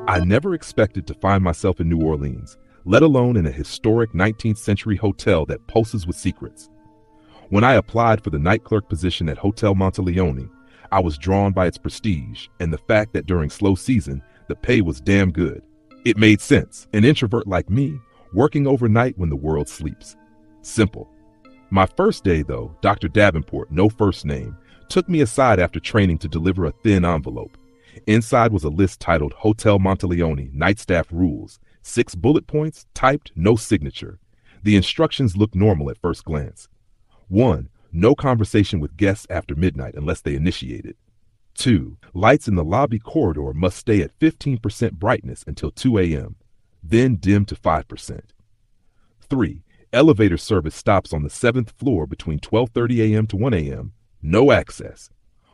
I never expected to find myself in New Orleans, let alone in a historic 19th century hotel that pulses with secrets. When I applied for the night clerk position at Hotel Monteleone, I was drawn by its prestige and the fact that during slow season, the pay was damn good. It made sense, an introvert like me, working overnight when the world sleeps. Simple. My first day, though, Dr. Davenport, no first name, took me aside after training to deliver a thin envelope. Inside was a list titled Hotel Monteleone Night Staff Rules, 6 bullet points, typed, no signature. The instructions looked normal at first glance. 1. No conversation with guests after midnight unless they initiate it. 2. Lights in the lobby corridor must stay at 15% brightness until 2 a.m., then dim to 5%. 3. Elevator service stops on the 7th floor between 12:30 a.m. to 1 a.m. No access.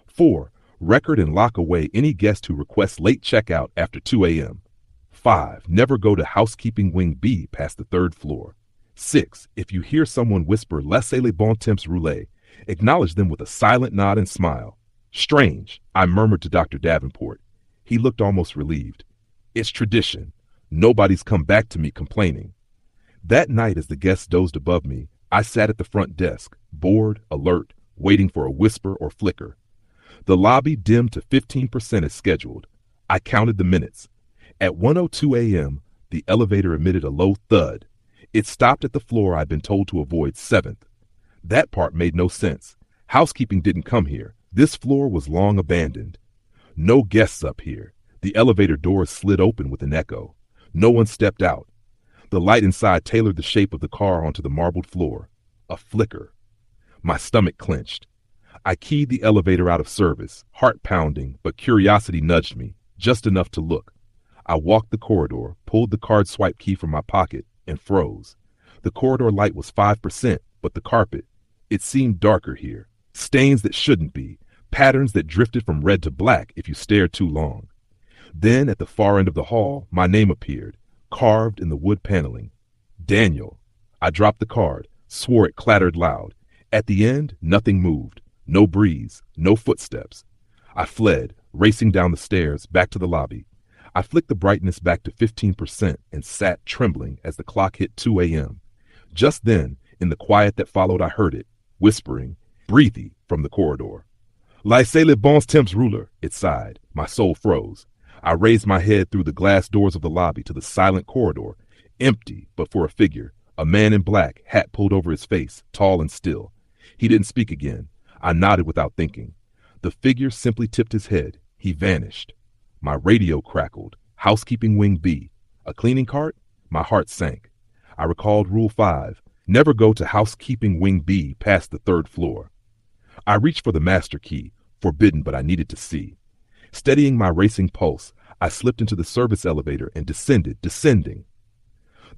4. Record and lock away any guest who requests late checkout after 2 a.m. 5. Never go to housekeeping wing B past the 3rd floor. 6. If you hear someone whisper Laissez les bons temps rouler, acknowledge them with a silent nod and smile. Strange, I murmured to Dr. Davenport. He looked almost relieved. It's tradition. Nobody's come back to me complaining. That night, as the guests dozed above me, I sat at the front desk, bored, alert, waiting for a whisper or flicker. The lobby dimmed to 15% as scheduled. I counted the minutes. At 1:02 a.m., the elevator emitted a low thud. It stopped at the floor I'd been told to avoid, 7th. That part made no sense. Housekeeping didn't come here. This floor was long abandoned. No guests up here. The elevator doors slid open with an echo. No one stepped out. The light inside tailored the shape of the car onto the marbled floor. A flicker. My stomach clenched. I keyed the elevator out of service, heart pounding, but curiosity nudged me, just enough to look. I walked the corridor, pulled the card swipe key from my pocket, and froze. The corridor light was 5%, but the carpet, it seemed darker here. Stains that shouldn't be, patterns that drifted from red to black if you stared too long. Then, at the far end of the hall, my name appeared, carved in the wood paneling. Daniel. I dropped the card, swore it clattered loud. At the end, nothing moved. No breeze, no footsteps. I fled, racing down the stairs, back to the lobby. I flicked the brightness back to 15% and sat trembling as the clock hit 2 a.m. Just then, in the quiet that followed, I heard it, whispering, breathy, from the corridor. Laissez les bons temps rouler, it sighed. My soul froze. I raised my head through the glass doors of the lobby to the silent corridor, empty but for a figure, a man in black, hat pulled over his face, tall and still. He didn't speak again. I nodded without thinking. The figure simply tipped his head. He vanished. My radio crackled. Housekeeping wing B. A cleaning cart? My heart sank. I recalled Rule 5. Never go to housekeeping wing B past the 3rd floor. I reached for the master key. Forbidden, but I needed to see. Steadying my racing pulse, I slipped into the service elevator and descending.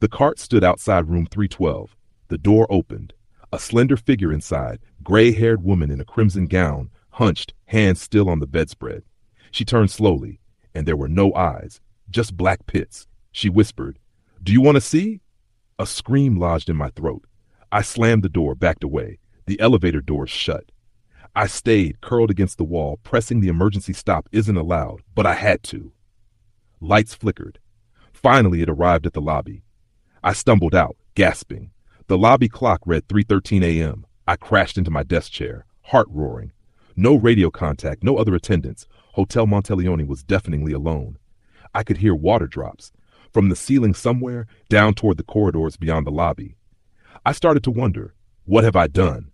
The cart stood outside room 312. The door opened. A slender figure inside, gray-haired woman in a crimson gown, hunched, hands still on the bedspread. She turned slowly, and there were no eyes, just black pits. She whispered, "Do you want to see?" A scream lodged in my throat. I slammed the door, backed away. The elevator doors shut. I stayed, curled against the wall, pressing the emergency stop isn't allowed, but I had to. Lights flickered. Finally, it arrived at the lobby. I stumbled out, gasping. The lobby clock read 3:13 a.m. I crashed into my desk chair, heart roaring. No radio contact, no other attendants. Hotel Monteleone was deafeningly alone. I could hear water drops from the ceiling somewhere down toward the corridors beyond the lobby. I started to wonder, what have I done?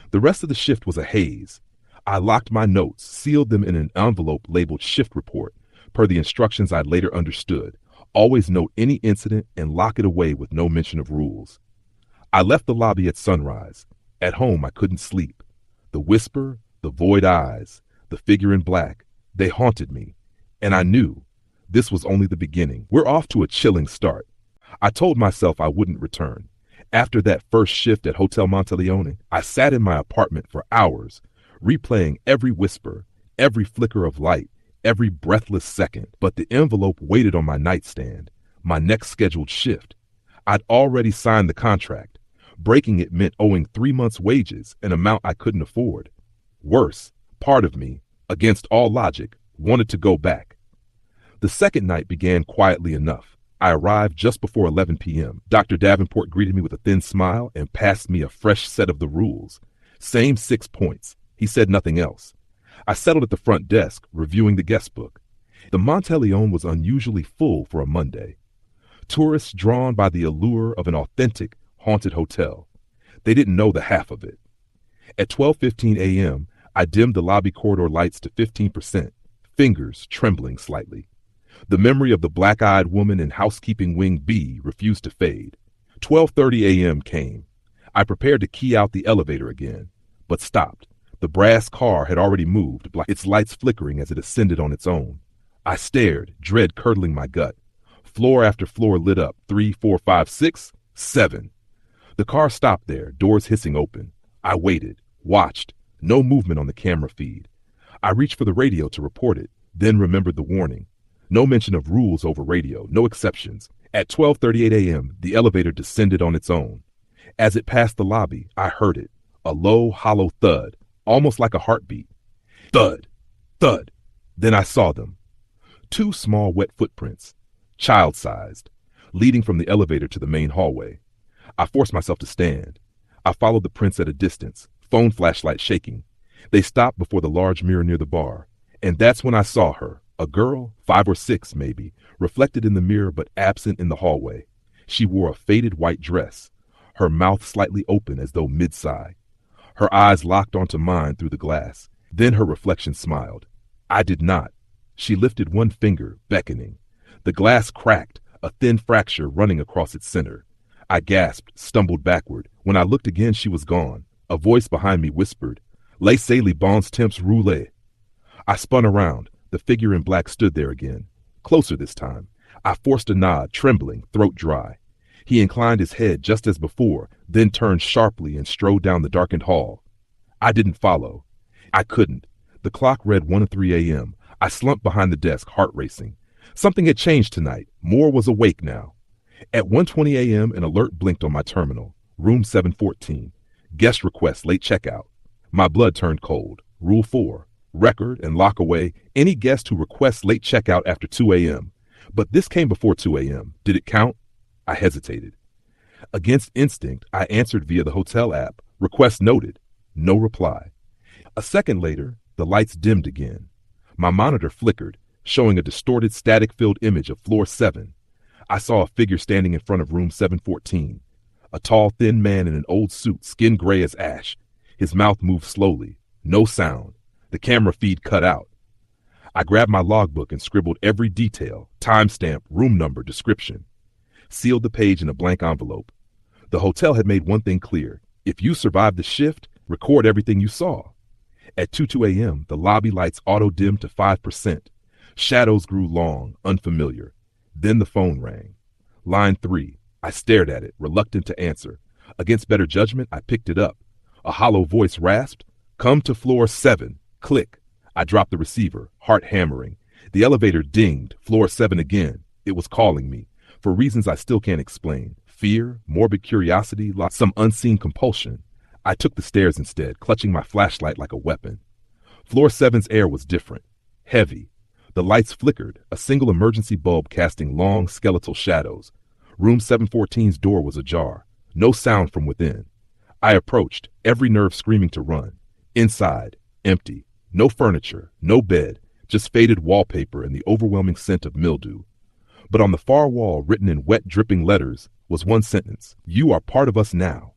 The rest of the shift was a haze. I locked my notes, sealed them in an envelope labeled shift report, per the instructions I'd later understood. Always note any incident and lock it away with no mention of rules. I left the lobby at sunrise. At home, I couldn't sleep. The whisper, the void eyes, the figure in black, they haunted me. And I knew this was only the beginning. We're off to a chilling start. I told myself I wouldn't return. After that first shift at Hotel Monteleone, I sat in my apartment for hours, replaying every whisper, every flicker of light, every breathless second. But the envelope waited on my nightstand, my next scheduled shift. I'd already signed the contract. Breaking it meant owing 3 months' wages, an amount I couldn't afford. Worse, part of me, against all logic, wanted to go back. The second night began quietly enough. I arrived just before 11 p.m. Dr. Davenport greeted me with a thin smile and passed me a fresh set of the rules. Same 6 points. He said nothing else. I settled at the front desk, reviewing the guest book. The Monteleone was unusually full for a Monday. Tourists drawn by the allure of an authentic, haunted hotel. They didn't know the half of it. At 12:15 a.m., I dimmed the lobby corridor lights to 15%, fingers trembling slightly. The memory of the black-eyed woman in housekeeping wing B refused to fade. 12:30 a.m. came. I prepared to key out the elevator again, but stopped. The brass car had already moved, its lights flickering as it ascended on its own. I stared, dread curdling my gut. Floor after floor lit up, 3, 4, 5, 6, 7. The car stopped there, doors hissing open. I waited, watched, no movement on the camera feed. I reached for the radio to report it, then remembered the warning. No mention of rules over radio, no exceptions. At 12:38 a.m., the elevator descended on its own. As it passed the lobby, I heard it, a low, hollow thud, almost like a heartbeat. Thud, thud. Then I saw them. 2 small wet footprints, child-sized, leading from the elevator to the main hallway. I forced myself to stand. I followed the prints at a distance, phone flashlight shaking. They stopped before the large mirror near the bar, and that's when I saw her, a girl, 5 or 6 maybe, reflected in the mirror but absent in the hallway. She wore a faded white dress, her mouth slightly open as though mid-sigh. Her eyes locked onto mine through the glass. Then her reflection smiled. I did not. She lifted one finger, beckoning. The glass cracked, a thin fracture running across its center. I gasped, stumbled backward. When I looked again, she was gone. A voice behind me whispered, "Laissez les bons temps rouler." I spun around. The figure in black stood there again, closer this time. I forced a nod, trembling, throat dry. He inclined his head just as before, then turned sharply and strode down the darkened hall. I didn't follow. I couldn't. The clock read 1:03 a.m. I slumped behind the desk, heart racing. Something had changed tonight. Moore was awake now. At 1:20 a.m., an alert blinked on my terminal. Room 714. Guest request, late checkout. My blood turned cold. Rule 4. Record and lock away any guest who requests late checkout after 2 a.m. But this came before 2 a.m. Did it count? I hesitated. Against instinct, I answered via the hotel app. Request noted. No reply. A second later, the lights dimmed again. My monitor flickered, showing a distorted static-filled image of floor 7. I saw a figure standing in front of room 714. A tall, thin man in an old suit, skin gray as ash. His mouth moved slowly. No sound. The camera feed cut out. I grabbed my logbook and scribbled every detail, timestamp, room number, description. Sealed the page in a blank envelope. The hotel had made one thing clear. If you survived the shift, record everything you saw. At 2:02 a.m., the lobby lights auto-dimmed to 5%. Shadows grew long, unfamiliar. Then the phone rang. Line 3. I stared at it, reluctant to answer. Against better judgment, I picked it up. A hollow voice rasped, "Come to floor 7. Click." I dropped the receiver, heart hammering. The elevator dinged, floor 7 again. It was calling me. For reasons I still can't explain. Fear, morbid curiosity, some unseen compulsion. I took the stairs instead, clutching my flashlight like a weapon. Floor 7's air was different. Heavy. The lights flickered, a single emergency bulb casting long, skeletal shadows. Room 714's door was ajar. No sound from within. I approached, every nerve screaming to run. Inside, empty. No furniture, no bed, just faded wallpaper and the overwhelming scent of mildew. But on the far wall, written in wet, dripping letters, was one sentence. "You are part of us now."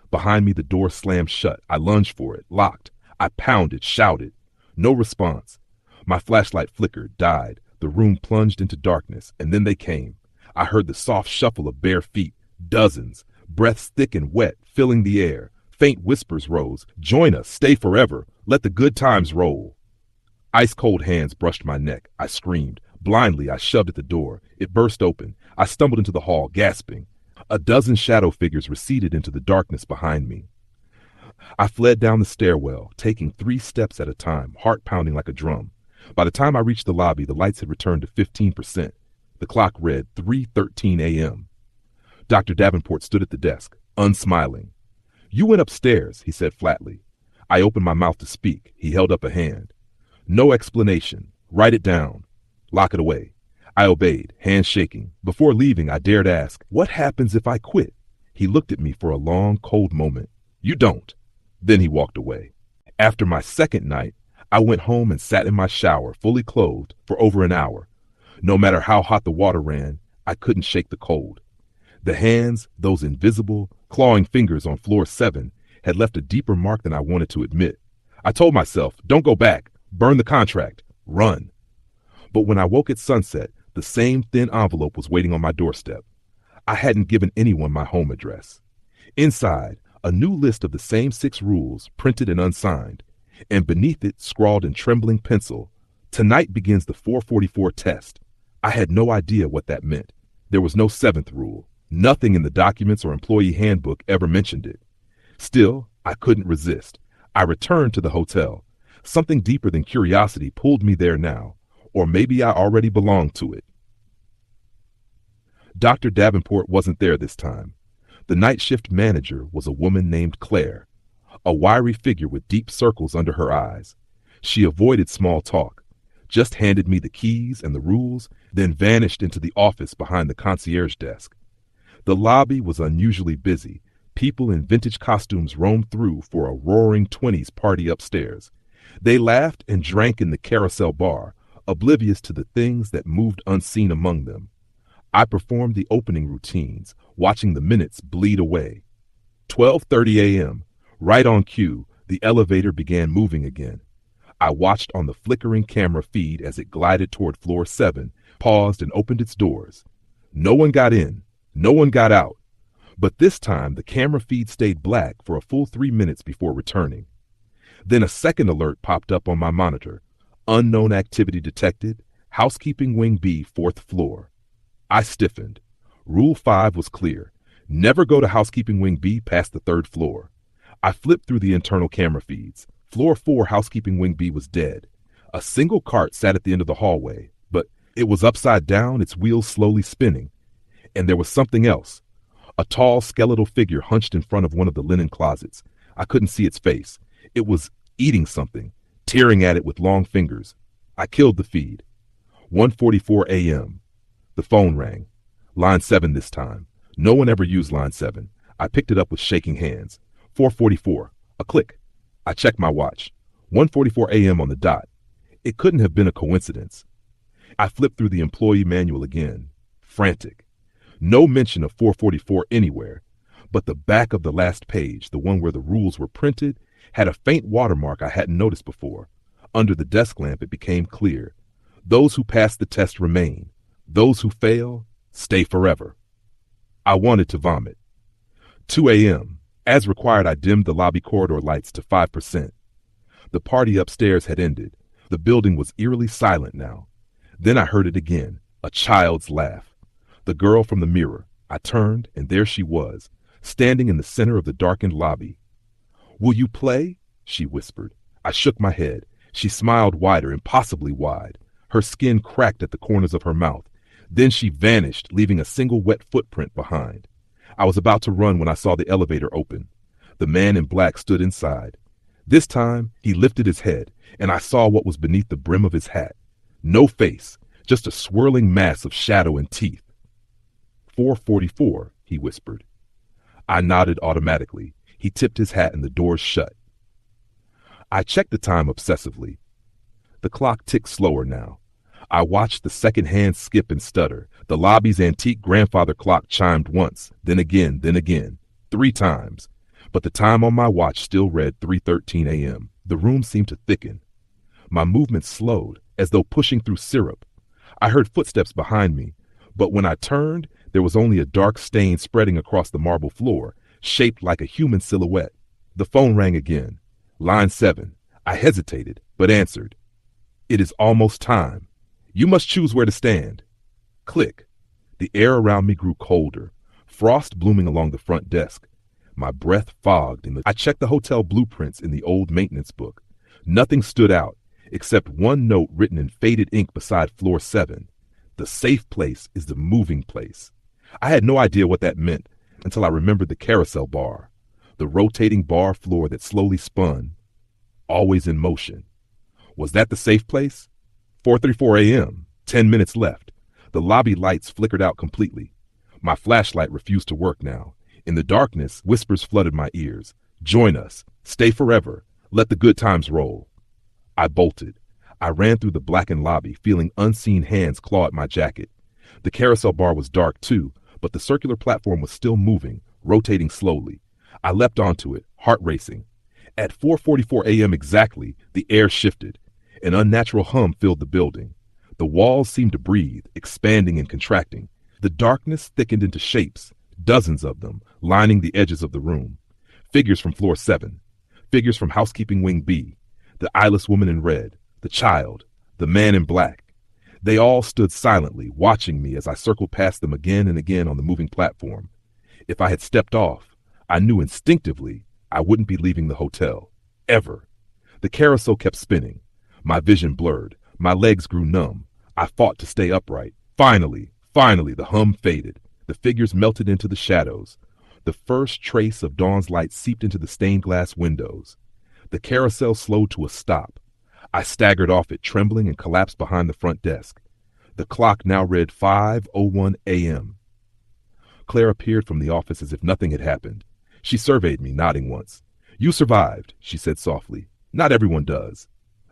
Behind me, the door slammed shut. I lunged for it, locked. I pounded, shouted. No response. My flashlight flickered, died. The room plunged into darkness, and then they came. I heard the soft shuffle of bare feet, dozens, breaths thick and wet, filling the air. Faint whispers rose. "Join us, stay forever, let the good times roll." Ice-cold hands brushed my neck. I screamed. Blindly, I shoved at the door. It burst open. I stumbled into the hall, gasping. A dozen shadow figures receded into the darkness behind me. I fled down the stairwell, taking 3 steps at a time, heart pounding like a drum. By the time I reached the lobby, the lights had returned to 15%. The clock read 3:13 a.m. Dr. Davenport stood at the desk, unsmiling. "You went upstairs," he said flatly. I opened my mouth to speak. He held up a hand. No explanation. Write it down. Lock it away. I obeyed, hands shaking. Before leaving, I dared ask, what happens if I quit? He looked at me for a long, cold moment. You don't. Then he walked away. After my second night, I went home and sat in my shower, fully clothed, for over an hour. No matter how hot the water ran, I couldn't shake the cold. The hands, those invisible, clawing fingers on floor 7, had left a deeper mark than I wanted to admit. I told myself, don't go back, burn the contract, run. But when I woke at sunset, the same thin envelope was waiting on my doorstep. I hadn't given anyone my home address. Inside, a new list of the same 6 rules, printed and unsigned, and beneath it, scrawled in trembling pencil, tonight begins the 444 test. I had no idea what that meant. There was no 7th rule. Nothing in the documents or employee handbook ever mentioned it. Still, I couldn't resist. I returned to the hotel. Something deeper than curiosity pulled me there now, or maybe I already belonged to it. Dr. Davenport wasn't there this time. The night shift manager was a woman named Claire, a wiry figure with deep circles under her eyes. She avoided small talk, just handed me the keys and the rules, then vanished into the office behind the concierge desk. The lobby was unusually busy. People in vintage costumes roamed through for a roaring 20s party upstairs. They laughed and drank in the carousel bar, oblivious to the things that moved unseen among them. I performed the opening routines, watching the minutes bleed away. 12:30 a.m., right on cue, the elevator began moving again. I watched on the flickering camera feed as it glided toward floor 7, paused and opened its doors. No one got in, no one got out. But this time the camera feed stayed black for a full 3 minutes before returning. Then a second alert popped up on my monitor. Unknown activity detected, housekeeping wing B, 4th floor. I stiffened. Rule 5 was clear. Never go to housekeeping wing B past the 3rd floor. I flipped through the internal camera feeds. Floor 4 housekeeping wing B was dead. A single cart sat at the end of the hallway, but it was upside down, its wheels slowly spinning. And there was something else. A tall skeletal figure hunched in front of one of the linen closets. I couldn't see its face. It was eating something, tearing at it with long fingers. I killed the feed. 1:44 a.m. The phone rang. Line 7 this time. No one ever used line 7. I picked it up with shaking hands. 4:44. A click. I checked my watch. 1:44 a.m. on the dot. It couldn't have been a coincidence. I flipped through the employee manual again, frantic. No mention of 4:44 anywhere, but the back of the last page, the one where the rules were printed, had a faint watermark I hadn't noticed before. Under the desk lamp, it became clear. Those who pass the test remain. Those who fail, stay forever. I wanted to vomit. 2 a.m. As required, I dimmed the lobby corridor lights to 5%. The party upstairs had ended. The building was eerily silent now. Then I heard it again, a child's laugh. The girl from the mirror. I turned, and there she was, standing in the center of the darkened lobby. "Will you play?" she whispered. I shook my head. She smiled wider, impossibly wide. Her skin cracked at the corners of her mouth. Then she vanished, leaving a single wet footprint behind. I was about to run when I saw the elevator open. The man in black stood inside. This time, he lifted his head, and I saw what was beneath the brim of his hat. No face, just a swirling mass of shadow and teeth. 4:44, he whispered. I nodded automatically. He tipped his hat and the doors shut. I checked the time obsessively. The clock ticked slower now. I watched the second hand skip and stutter. The lobby's antique grandfather clock chimed once, then again, 3 times. But the time on my watch still read 3:13 a.m. The room seemed to thicken. My movement slowed, as though pushing through syrup. I heard footsteps behind me, but when I turned, there was only a dark stain spreading across the marble floor, shaped like a human silhouette. The phone rang again. Line 7. I hesitated, but answered. "It is almost time. You must choose where to stand." Click. The air around me grew colder, frost blooming along the front desk. My breath fogged. I checked the hotel blueprints in the old maintenance book. Nothing stood out, except one note written in faded ink beside floor 7. The safe place is the moving place. I had no idea what that meant until I remembered the carousel bar, the rotating bar floor that slowly spun, always in motion. Was that the safe place? 4:34 a.m., 10 minutes left. The lobby lights flickered out completely. My flashlight refused to work now. In the darkness, whispers flooded my ears. Join us. Stay forever. Let the good times roll. I bolted. I ran through the blackened lobby, feeling unseen hands claw at my jacket. The carousel bar was dark too, but the circular platform was still moving, rotating slowly. I leapt onto it, heart racing. At 4:44 a.m. exactly, the air shifted. An unnatural hum filled the building. The walls seemed to breathe, expanding and contracting. The darkness thickened into shapes, dozens of them, lining the edges of the room. Figures from floor 7, figures from housekeeping wing B, the eyeless woman in red, the child, the man in black. They all stood silently, watching me as I circled past them again and again on the moving platform. If I had stepped off, I knew instinctively I wouldn't be leaving the hotel. Ever. The carousel kept spinning. My vision blurred. My legs grew numb. I fought to stay upright. Finally, the hum faded. The figures melted into the shadows. The first trace of dawn's light seeped into the stained glass windows. The carousel slowed to a stop. I staggered off it, trembling, and collapsed behind the front desk. The clock now read 5:01 a.m. Claire appeared from the office as if nothing had happened. She surveyed me, nodding once. You survived, she said softly. Not everyone does.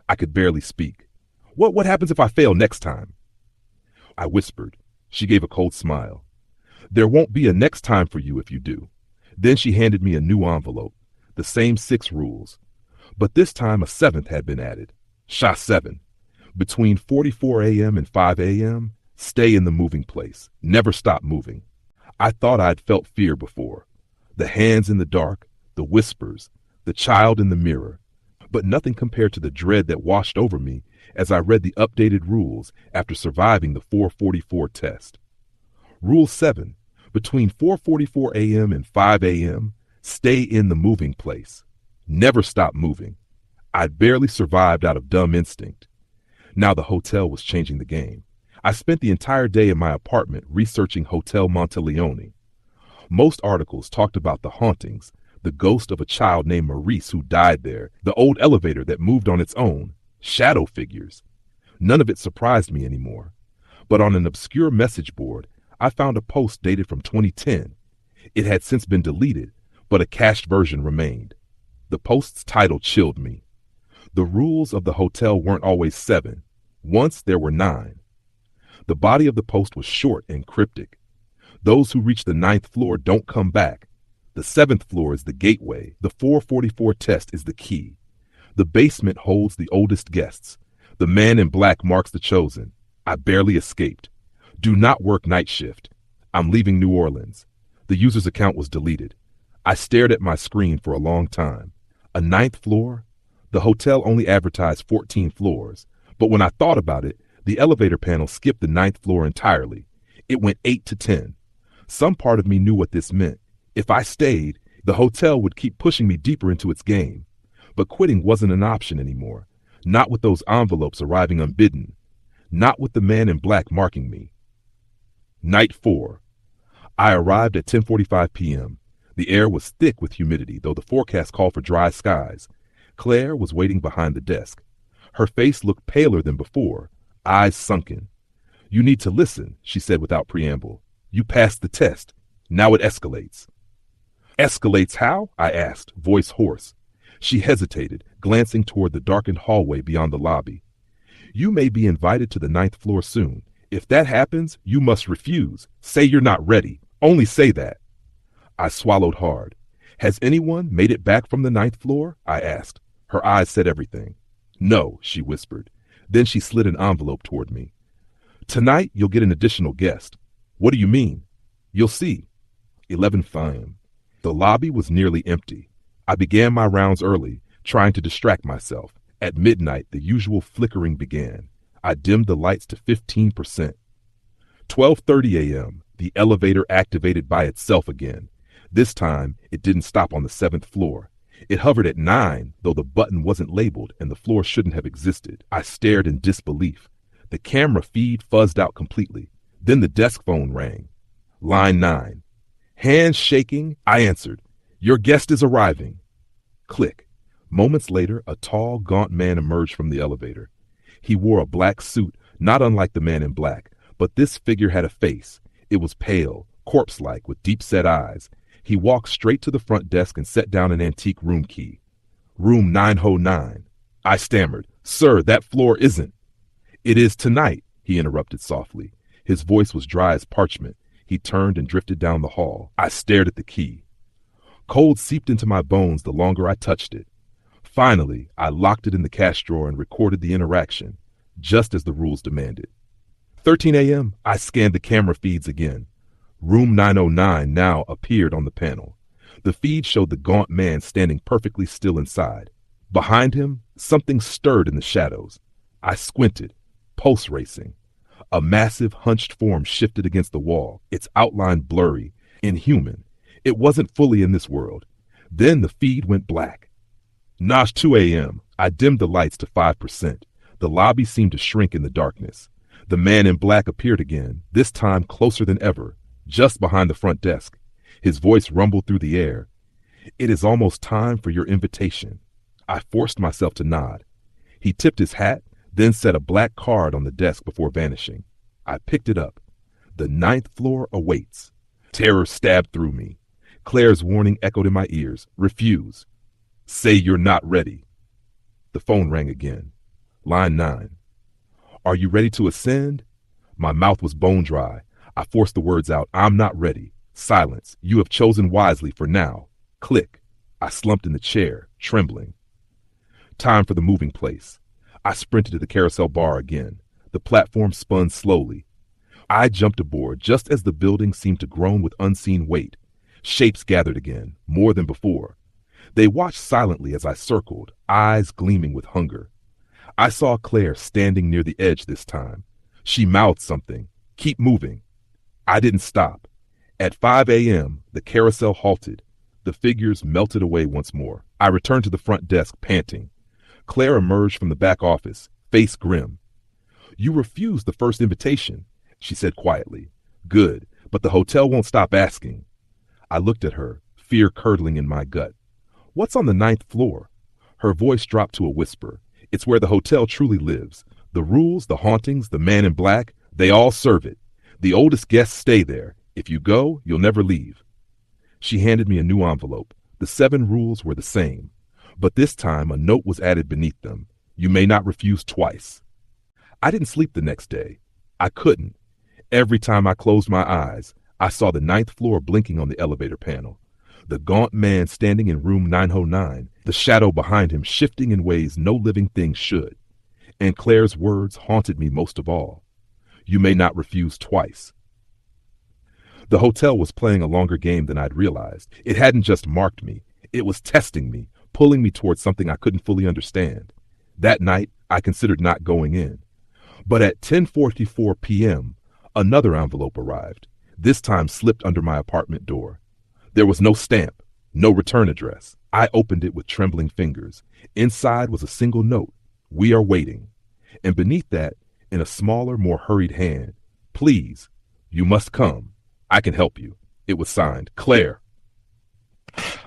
I could barely speak. What happens if I fail next time? I whispered. She gave a cold smile. There won't be a next time for you if you do. Then she handed me a new envelope, the same 6 rules. But this time a 7th had been added. SHA 7. Between 4:44 a.m. and 5 a.m., stay in the moving place. Never stop moving. I thought I'd felt fear before. The hands in the dark, the whispers, the child in the mirror. But nothing compared to the dread that washed over me as I read the updated rules after surviving the 4:44 test. Rule 7. Between 4:44 a.m. and 5 a.m., stay in the moving place. Never stop moving. I'd barely survived out of dumb instinct. Now the hotel was changing the game. I spent the entire day in my apartment researching Hotel Monteleone. Most articles talked about the hauntings, the ghost of a child named Maurice who died there, the old elevator that moved on its own, shadow figures. None of it surprised me anymore. But on an obscure message board, I found a post dated from 2010. It had since been deleted, but a cached version remained. The post's title chilled me. The rules of the hotel weren't always 7. Once there were 9. The body of the post was short and cryptic. Those who reach the 9th floor don't come back. The 7th floor is the gateway. The 4:44 test is the key. The basement holds the oldest guests. The man in black marks the chosen. I barely escaped. Do not work night shift. I'm leaving New Orleans. The user's account was deleted. I stared at my screen for a long time. A 9th floor? The hotel only advertised 14 floors, but when I thought about it, the elevator panel skipped the 9th floor entirely. It went 8 to 10. Some part of me knew what this meant. If I stayed, the hotel would keep pushing me deeper into its game. But quitting wasn't an option anymore. Not with those envelopes arriving unbidden. Not with the man in black marking me. Night 4. I arrived at 10:45 p.m. The air was thick with humidity, though the forecast called for dry skies. Claire was waiting behind the desk. Her face looked paler than before, eyes sunken. You need to listen, she said without preamble. You passed the test. Now it escalates. Escalates how? I asked, voice hoarse. She hesitated, glancing toward the darkened hallway beyond the lobby. You may be invited to the 9th floor soon. If that happens, you must refuse. Say you're not ready. Only say that. I swallowed hard. Has anyone made it back from the 9th floor? I asked. Her eyes said everything. No, she whispered. Then she slid an envelope toward me. Tonight, you'll get an additional guest. What do you mean? You'll see. 11 p.m. The lobby was nearly empty. I began my rounds early, trying to distract myself. At midnight, the usual flickering began. I dimmed the lights to 15%. 12:30 a.m., the elevator activated by itself again. This time, it didn't stop on the 7th floor. It hovered at 9, though the button wasn't labeled and the floor shouldn't have existed. I stared in disbelief. The camera feed fuzzed out completely. Then the desk phone rang. Line 9. Hands shaking, I answered. Your guest is arriving. Click. Moments later, a tall, gaunt man emerged from the elevator. He wore a black suit, not unlike the man in black, but this figure had a face. It was pale, corpse-like, with deep-set eyes. He walked straight to the front desk and set down an antique room key. Room 909. I stammered. Sir, that floor isn't. It is tonight, he interrupted softly. His voice was dry as parchment. He turned and drifted down the hall. I stared at the key. Cold seeped into my bones the longer I touched it. Finally, I locked it in the cash drawer and recorded the interaction, just as the rules demanded. 13 a.m., I scanned the camera feeds again. Room 909 now appeared on the panel. The feed showed the gaunt man standing perfectly still inside. Behind him, something stirred in the shadows. I squinted, pulse racing. A massive, hunched form shifted against the wall, its outline blurry, inhuman. It wasn't fully in this world. Then the feed went black. Nosh 2 a.m. I dimmed the lights to 5%. The lobby seemed to shrink in the darkness. The man in black appeared again, this time closer than ever, just behind the front desk. His voice rumbled through the air. It is almost time for your invitation. I forced myself to nod. He tipped his hat, then set a black card on the desk before vanishing. I picked it up. The 9th floor awaits. Terror stabbed through me. Claire's warning echoed in my ears. Refuse. Say you're not ready. The phone rang again. Line 9. Are you ready to ascend? My mouth was bone dry. I forced the words out. I'm not ready. Silence. You have chosen wisely for now. Click. I slumped in the chair, trembling. Time for the moving place. I sprinted to the carousel bar again. The platform spun slowly. I jumped aboard just as the building seemed to groan with unseen weight. Shapes gathered again, more than before. They watched silently as I circled, eyes gleaming with hunger. I saw Claire standing near the edge this time. She mouthed something. Keep moving. I didn't stop. At 5 a.m., the carousel halted. The figures melted away once more. I returned to the front desk, panting. Claire emerged from the back office, face grim. You refused the first invitation, she said quietly. Good, but the hotel won't stop asking. I looked at her, fear curdling in my gut. What's on the 9th floor? Her voice dropped to a whisper. It's where the hotel truly lives. The rules, the hauntings, the man in black, they all serve it. The oldest guests stay there. If you go, you'll never leave. She handed me a new envelope. The 7 rules were the same, but this time a note was added beneath them. You may not refuse twice. I didn't sleep the next day. I couldn't. Every time I closed my eyes, I saw the 9th floor blinking on the elevator panel. The gaunt man standing in room 909, the shadow behind him shifting in ways no living thing should. And Claire's words haunted me most of all. You may not refuse twice. The hotel was playing a longer game than I'd realized. It hadn't just marked me. It was testing me, pulling me towards something I couldn't fully understand. That night, I considered not going in. But at 10:44 p.m., another envelope arrived, this time slipped under my apartment door. There was no stamp, no return address. I opened it with trembling fingers. Inside was a single note. We are waiting. And beneath that, in a smaller, more hurried hand, please, you must come. I can help you. It was signed, Claire.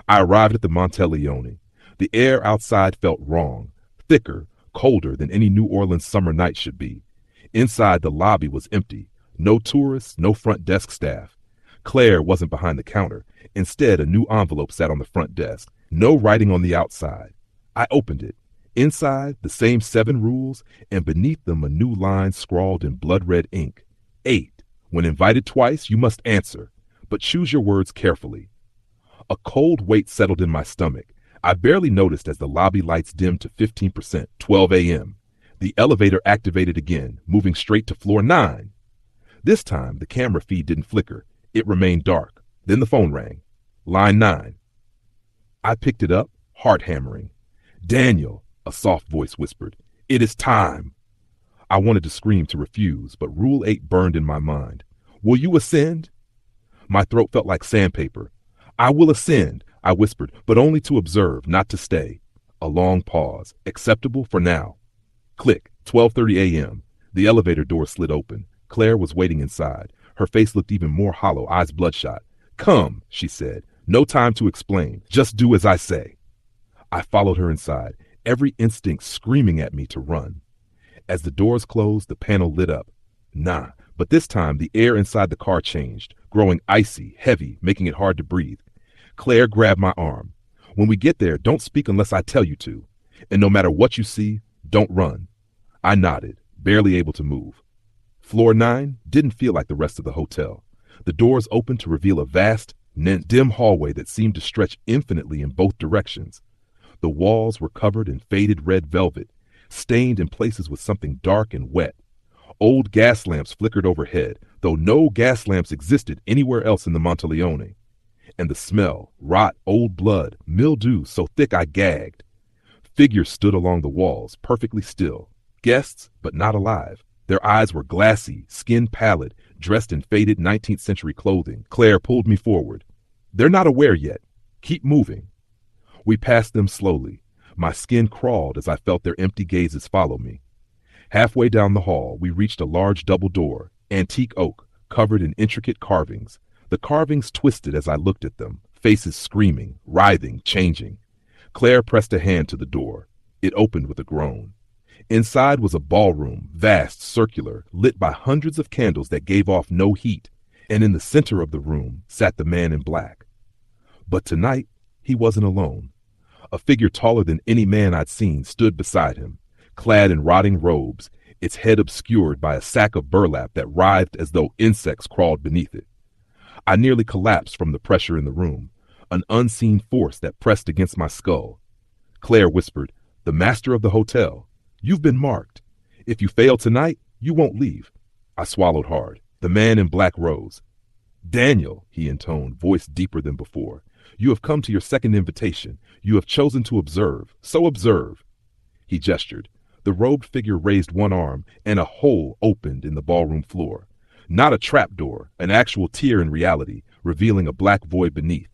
I arrived at the Monteleone. The air outside felt wrong, thicker, colder than any New Orleans summer night should be. Inside, the lobby was empty. No tourists, no front desk staff. Claire wasn't behind the counter. Instead, a new envelope sat on the front desk. No writing on the outside. I opened it. Inside, the same 7 rules, and beneath them a new line scrawled in blood-red ink. 8. When invited twice, you must answer, but choose your words carefully. A cold weight settled in my stomach. I barely noticed as the lobby lights dimmed to 15%, 12 a.m. The elevator activated again, moving straight to floor 9. This time, the camera feed didn't flicker. It remained dark. Then the phone rang. Line 9. I picked it up, heart hammering. Daniel, a soft voice whispered. It is time. I wanted to scream to refuse, but Rule 8 burned in my mind. Will you ascend? My throat felt like sandpaper. I will ascend, I whispered, but only to observe, not to stay. A long pause. Acceptable for now. Click. 12:30 a.m. The elevator door slid open. Claire was waiting inside. Her face looked even more hollow, eyes bloodshot. Come, she said. No time to explain. Just do as I say. I followed her inside, every instinct screaming at me to run. As the doors closed, the panel lit up. Nah, but this time the air inside the car changed, growing icy, heavy, making it hard to breathe. Claire grabbed my arm. When we get there, don't speak unless I tell you to. And no matter what you see, don't run. I nodded, barely able to move. Floor 9 didn't feel like the rest of the hotel. The doors opened to reveal a vast, dim hallway that seemed to stretch infinitely in both directions. The walls were covered in faded red velvet, stained in places with something dark and wet. Old gas lamps flickered overhead, though no gas lamps existed anywhere else in the Monteleone. And the smell, rot, old blood, mildew so thick I gagged. Figures stood along the walls, perfectly still. Guests, but not alive. Their eyes were glassy, skin pallid, dressed in faded 19th century clothing. Claire pulled me forward. They're not aware yet. Keep moving. We passed them slowly. My skin crawled as I felt their empty gazes follow me. Halfway down the hall, we reached a large double door, antique oak, covered in intricate carvings. The carvings twisted as I looked at them, faces screaming, writhing, changing. Claire pressed a hand to the door. It opened with a groan. Inside was a ballroom, vast, circular, lit by hundreds of candles that gave off no heat, and in the center of the room sat the man in black. But tonight, he wasn't alone. A figure taller than any man I'd seen stood beside him, clad in rotting robes, its head obscured by a sack of burlap that writhed as though insects crawled beneath it. I nearly collapsed from the pressure in the room, an unseen force that pressed against my skull. Claire whispered, "The master of the hotel. You've been marked. If you fail tonight, you won't leave." I swallowed hard. The man in black rose. "Daniel," he intoned, voice deeper than before, "you have come to your second invitation. You have chosen to observe. So observe." He gestured. The robed figure raised one arm, and a hole opened in the ballroom floor. Not a trapdoor, an actual tear in reality, revealing a black void beneath.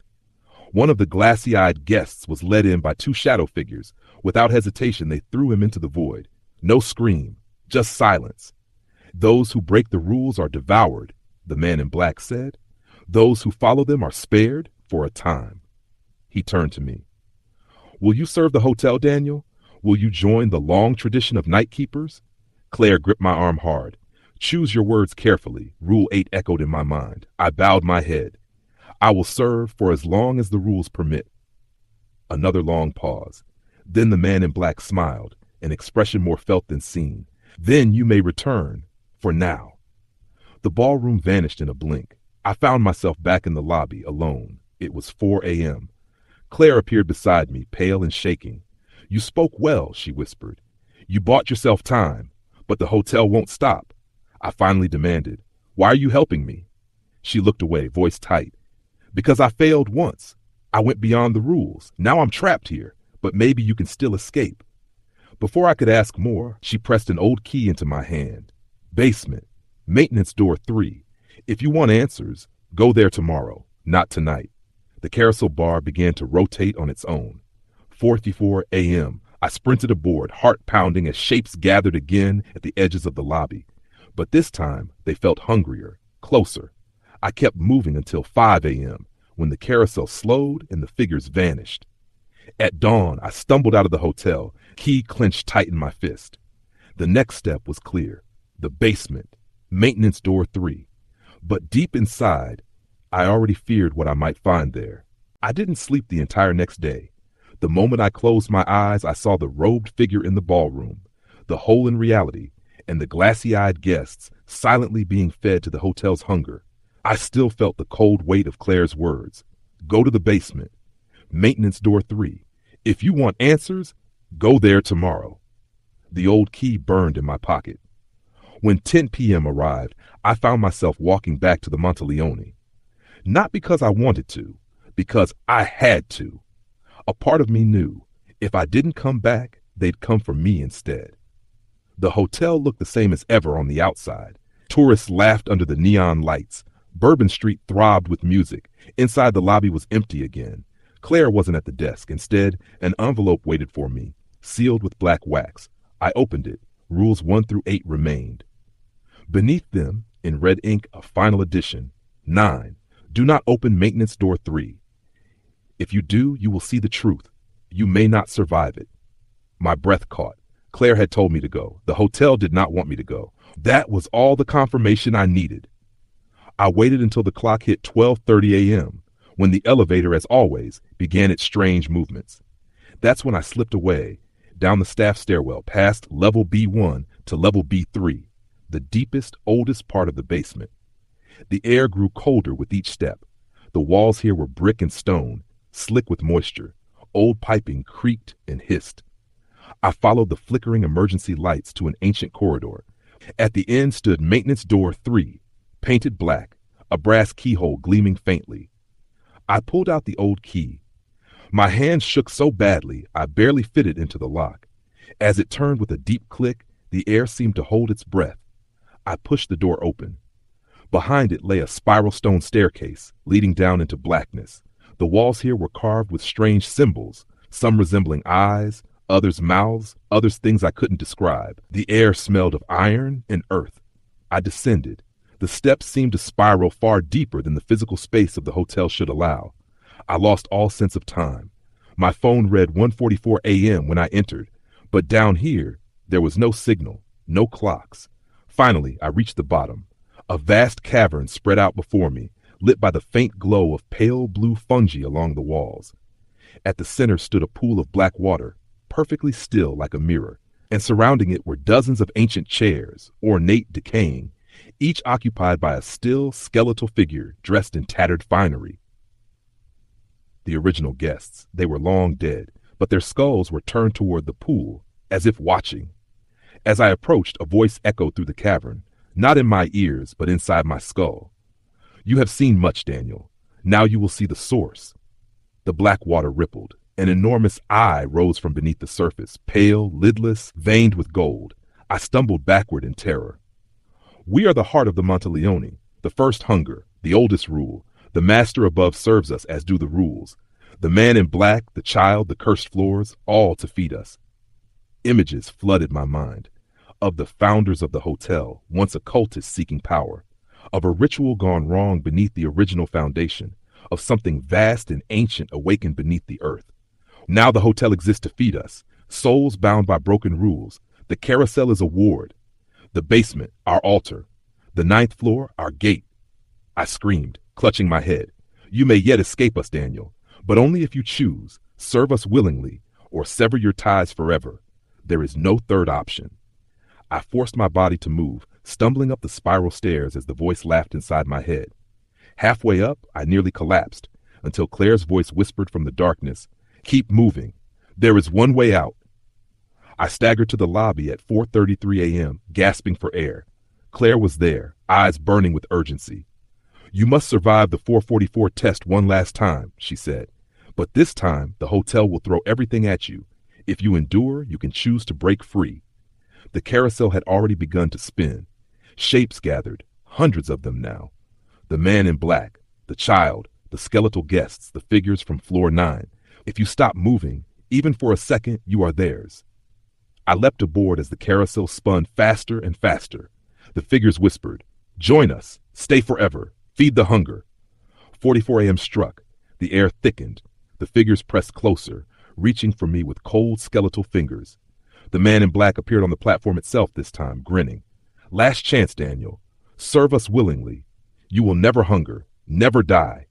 One of the glassy-eyed guests was led in by two shadow figures. Without hesitation, they threw him into the void. No scream, just silence. "Those who break the rules are devoured," the man in black said. "Those who follow them are spared for a time." He turned to me. "Will you serve the hotel, Daniel? Will you join the long tradition of night keepers?" Claire gripped my arm hard. "Choose your words carefully," Rule 8 echoed in my mind. I bowed my head. "I will serve for as long as the rules permit." Another long pause. Then the man in black smiled, an expression more felt than seen. "Then you may return, for now." The ballroom vanished in a blink. I found myself back in the lobby, alone. It was 4 a.m. Claire appeared beside me, pale and shaking. "You spoke well," she whispered. "You bought yourself time, but the hotel won't stop." I finally demanded, "Why are you helping me?" She looked away, voice tight. "Because I failed once. I went beyond the rules. Now I'm trapped here, but maybe you can still escape." Before I could ask more, she pressed an old key into my hand. "Basement, maintenance door 3. If you want answers, go there tomorrow, not tonight." The carousel bar began to rotate on its own. 4:54 a.m. I sprinted aboard, heart pounding as shapes gathered again at the edges of the lobby. But this time, they felt hungrier, closer. I kept moving until 5 a.m., when the carousel slowed and the figures vanished. At dawn, I stumbled out of the hotel, key clenched tight in my fist. The next step was clear. The basement, maintenance door 3. But deep inside, I already feared what I might find there. I didn't sleep the entire next day. The moment I closed my eyes, I saw the robed figure in the ballroom, the hole in reality, and the glassy-eyed guests silently being fed to the hotel's hunger. I still felt the cold weight of Claire's words. "Go to the basement. Maintenance door 3. If you want answers, go there tomorrow." The old key burned in my pocket. When 10 p.m. arrived, I found myself walking back to the Monteleone. Not because I wanted to, because I had to. A part of me knew, if I didn't come back, they'd come for me instead. The hotel looked the same as ever on the outside. Tourists laughed under the neon lights. Bourbon Street throbbed with music. Inside, the lobby was empty again. Claire wasn't at the desk. Instead, an envelope waited for me, sealed with black wax. I opened it. Rules 1 through 8 remained. Beneath them, in red ink, a final edition. 9. Do not open maintenance door 3. If you do, you will see the truth. You may not survive it. My breath caught. Claire had told me to go. The hotel did not want me to go. That was all the confirmation I needed. I waited until the clock hit 12:30 a.m., when the elevator, as always, began its strange movements. That's when I slipped away, down the staff stairwell, past level B1 to level B3, the deepest, oldest part of the basement. The air grew colder with each step. The walls here were brick and stone, slick with moisture. Old piping creaked and hissed. I followed the flickering emergency lights to an ancient corridor. At the end stood maintenance door 3, painted black, a brass keyhole gleaming faintly. I pulled out the old key. My hand shook so badly I barely fit it into the lock. As it turned with a deep click, the air seemed to hold its breath. I pushed the door open. Behind it lay a spiral stone staircase leading down into blackness. The walls here were carved with strange symbols, some resembling eyes, others mouths, others things I couldn't describe. The air smelled of iron and earth. I descended. The steps seemed to spiral far deeper than the physical space of the hotel should allow. I lost all sense of time. My phone read 1:44 a.m. when I entered, but down here, there was no signal, no clocks. Finally, I reached the bottom. A vast cavern spread out before me, lit by the faint glow of pale blue fungi along the walls. At the center stood a pool of black water, perfectly still like a mirror, and surrounding it were dozens of ancient chairs, ornate, decaying, each occupied by a still, skeletal figure dressed in tattered finery. The original guests, they were long dead, but their skulls were turned toward the pool, as if watching. As I approached, a voice echoed through the cavern, not in my ears, but inside my skull. You have seen much, Daniel. Now you will see the source. The black water rippled. An enormous eye rose from beneath the surface, pale, lidless, veined with gold. I stumbled backward in terror. We are the heart of the Monteleone, the first hunger, the oldest rule. The master above serves us, as do the rules. The man in black, the child, the cursed floors, all to feed us. Images flooded my mind. Of the founders of the hotel, once occultists seeking power. Of a ritual gone wrong beneath the original foundation. Of something vast and ancient awakened beneath the earth. Now the hotel exists to feed us. Souls bound by broken rules. The carousel is a ward. The basement, our altar. The 9th floor, our gate. I screamed, clutching my head. You may yet escape us, Daniel, but only if you choose. Serve us willingly, or sever your ties forever. There is no third option. I forced my body to move, stumbling up the spiral stairs as the voice laughed inside my head. Halfway up, I nearly collapsed, until Claire's voice whispered from the darkness, "Keep moving. There is one way out." I staggered to the lobby at 4:33 a.m., gasping for air. Claire was there, eyes burning with urgency. "You must survive the 444 test one last time," she said. "But this time, the hotel will throw everything at you. If you endure, you can choose to break free." The carousel had already begun to spin. Shapes gathered, hundreds of them now. The man in black, the child, the skeletal guests, the figures from floor 9. If you stop moving, even for a second, you are theirs. I leapt aboard as the carousel spun faster and faster. The figures whispered, "Join us, stay forever, feed the hunger." 44 a.m. struck. The air thickened. The figures pressed closer, reaching for me with cold skeletal fingers. The man in black appeared on the platform itself this time, grinning. "Last chance, Daniel. Serve us willingly. You will never hunger, never die."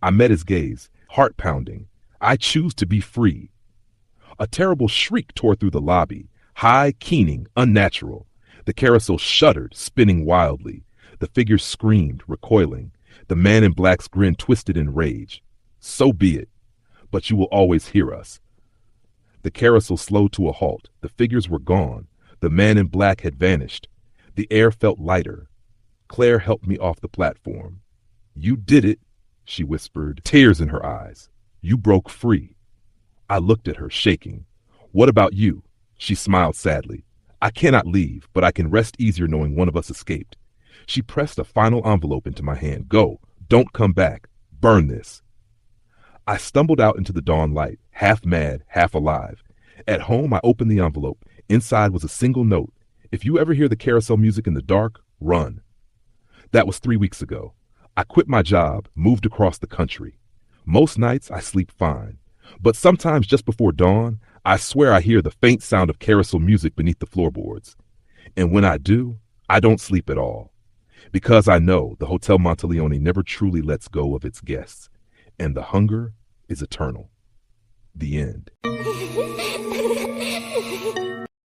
I met his gaze, heart pounding. "I choose to be free." A terrible shriek tore through the lobby, high, keening, unnatural. The carousel shuddered, spinning wildly. The figures screamed, recoiling. The man in black's grin twisted in rage. "So be it. But you will always hear us." The carousel slowed to a halt. The figures were gone. The man in black had vanished. The air felt lighter. Claire helped me off the platform. "You did it," she whispered, tears in her eyes. "You broke free." I looked at her, shaking. "What about you?" She smiled sadly. "I cannot leave, but I can rest easier knowing one of us escaped." She pressed a final envelope into my hand. "Go. Don't come back. Burn this." I stumbled out into the dawn light, half mad, half alive. At home, I opened the envelope. Inside was a single note. "If you ever hear the carousel music in the dark, run." That was 3 weeks ago. I quit my job, moved across the country. Most nights I sleep fine, But sometimes just before dawn, I swear I hear the faint sound of carousel music beneath the floorboards. And when I do, I don't sleep at all. Because I know the Hotel Monteleone never truly lets go of its guests. And the hunger is eternal. The end.